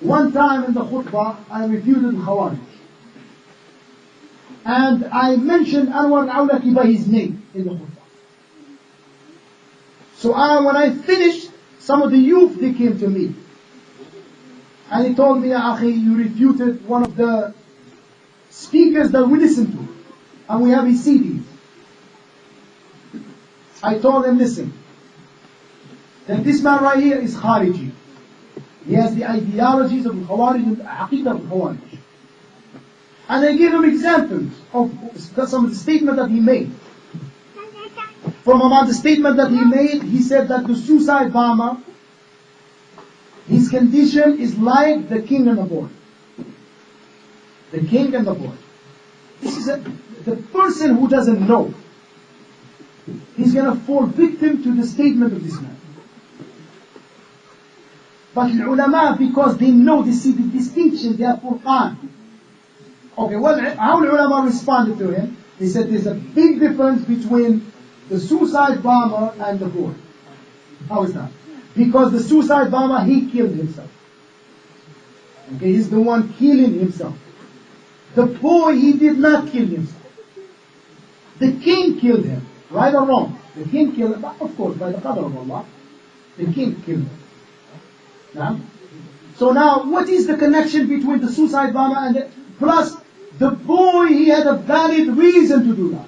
One time in the khutbah, I refuted Khawarij. And I mentioned Anwar al Awlaki by his name in the khutbah. So when I finished, some of the youth, they came to me. And he told me, Ya Akhi, you refuted one of the speakers that we listen to. And we have his CDs. I told him, listen, that this man right here is Khariji. He has the ideologies of the Khawarij and the Aqidah of the Khawarij. And I gave him examples of some of the statements that he made. From among the statement that he made, he said that the suicide bomber, his condition is like the king and the boy. The king and the boy. This is the person who doesn't know. He's going to fall victim to the statement of this man. But the ulama, because they know, they see the distinction, they have Qur'an. Okay, well, how the ulama responded to him? They said there's a big difference between the suicide bomber and the boy. How is that? Because the suicide bomber, he killed himself. Okay, he's the one killing himself. The boy, he did not kill himself. The king killed him. Right or wrong? The king killed him, of course, by the qadr of Allah. The king killed him. Now, so now, what is the connection between the suicide bomber and the... Plus, the boy, he had a valid reason to do that.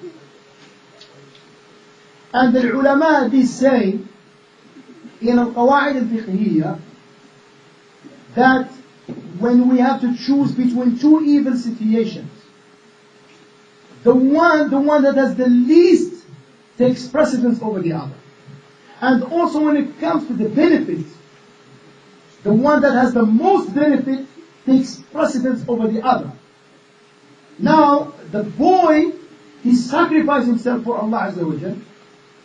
And the ulama, they say, in al-Qawa'id al-Fiqhiyya, that when we have to choose between two evil situations, the one that has the least takes precedence over the other. And also when it comes to the benefits, the one that has the most benefit takes precedence over the other. Now, the boy, he sacrificed himself for Allah Azza wa Jal,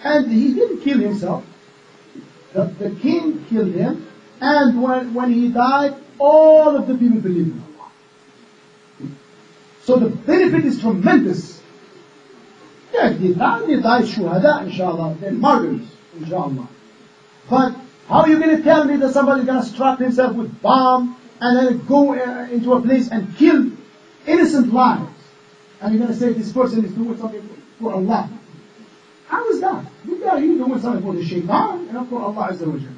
and he didn't kill himself. The king killed him, and when he died, all of the people believed in Allah. So the benefit is tremendous. Yeah, they died shuhada, inshallah, they're martyrs, inshallah. But how are you going to tell me that somebody's going to strap himself with bomb and then go into a place and kill innocent lives? And you're going to say this person is doing something for Allah. How is that? You're doing something for the shaitan and not for Allah Azza wa Jal.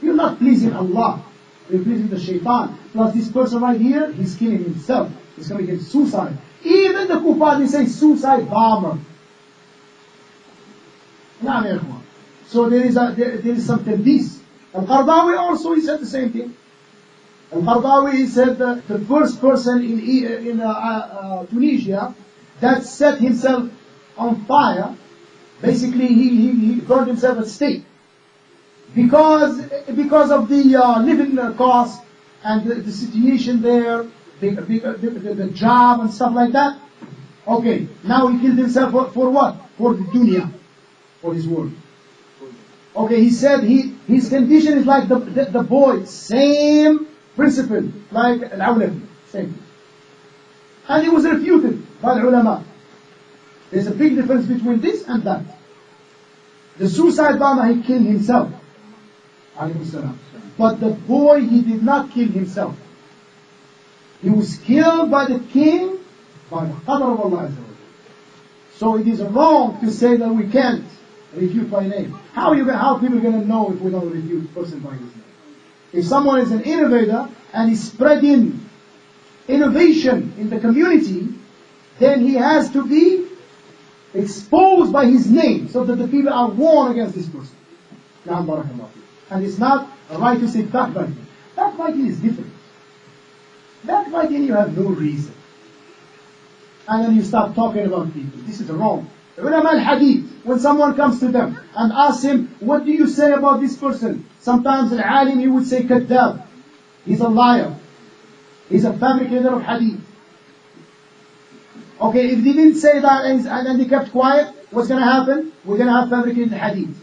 You're not pleasing Allah. You're pleasing the shaitan. Plus this person right here, he's killing himself. He's going to get suicide. Even the kuffar, they say suicide bomber. So there is some talbis. Al-Qardawi also, he said the same thing. Al-Qardawi, he said that the first person in Tunisia that set himself on fire, basically he burned himself at stake. Because of the living cost and the situation there, the job and stuff like that. Okay, now he killed himself for what? For the dunya, for his world. Okay, he said his condition is like the boy, same principle, like Al-Awlaki, same. And he was refuted by the ulama. There's a big difference between this and that. The suicide bomber, he killed himself. But the boy, he did not kill himself. He was killed by the king, by the qadr of Allah Azza wa Jalla. So it is wrong to say that we can't refute by name. How are people going to know if we don't refute a person by his name? If someone is an innovator and is spreading innovation in the community, then he has to be exposed by his name so that the people are warned against this person. And it's not right to say backbiting. Backbiting is different. Backbiting, you have no reason. And then you start talking about people. This is wrong. Ulama al-Hadith, when someone comes to them and asks him, what do you say about this person? Sometimes al-alim, he would say kadab. He's a liar. He's a fabricator of hadith. Okay, if they didn't say that and then they kept quiet, what's going to happen? We're going to have fabricated hadith.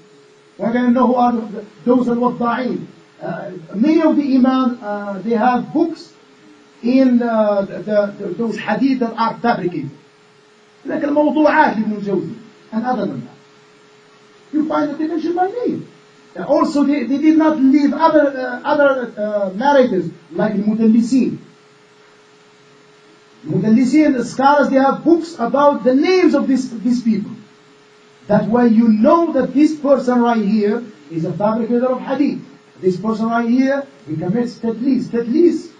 We're going to know who are those al-wadda'in. Many of the imams, they have books in those hadith that are fabricated. Like al-mawdu'at ibn al-Jawzi and other than that. You find that they mention my name. Also, they did not leave other narrators like Mudallisin. Mudallisin, the scholars, they have books about the names of these people. That way you know that this person right here is a fabricator of hadith. This person right here, he commits tadlis. Tadlis,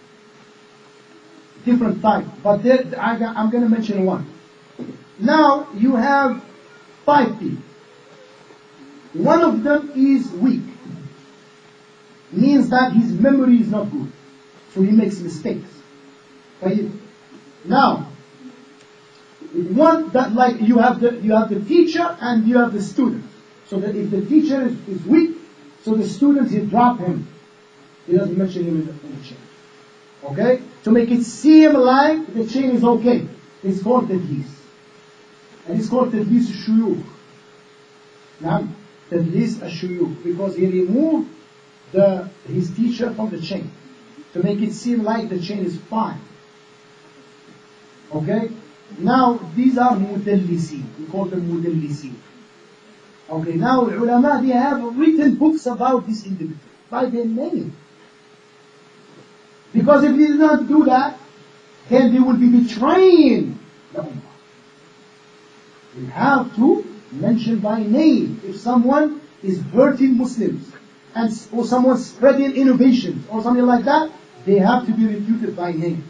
different type. But I'm going to mention one. Now you have 5 people. One of them is weak. Means that his memory is not good. So he makes mistakes. Now, one that like you have the teacher and you have the student. So that if the teacher is weak, so the student, he drop him. He doesn't mention him in the chain. Okay? To make it seem like the chain is okay. It's called tadlis. And it's called tadlis shuyukh. Now, tadlis shuyukh, because he removed his teacher from the chain. To make it seem like the chain is fine. Okay? Now, these are mudallisin. We call them mudallisin. Okay, now ulama, they have written books about this individual by their name. Because if they did not do that, then they will be betraying the ummah. We have to mention by name. If someone is hurting Muslims, or someone spreading innovations, or something like that, they have to be refuted by name.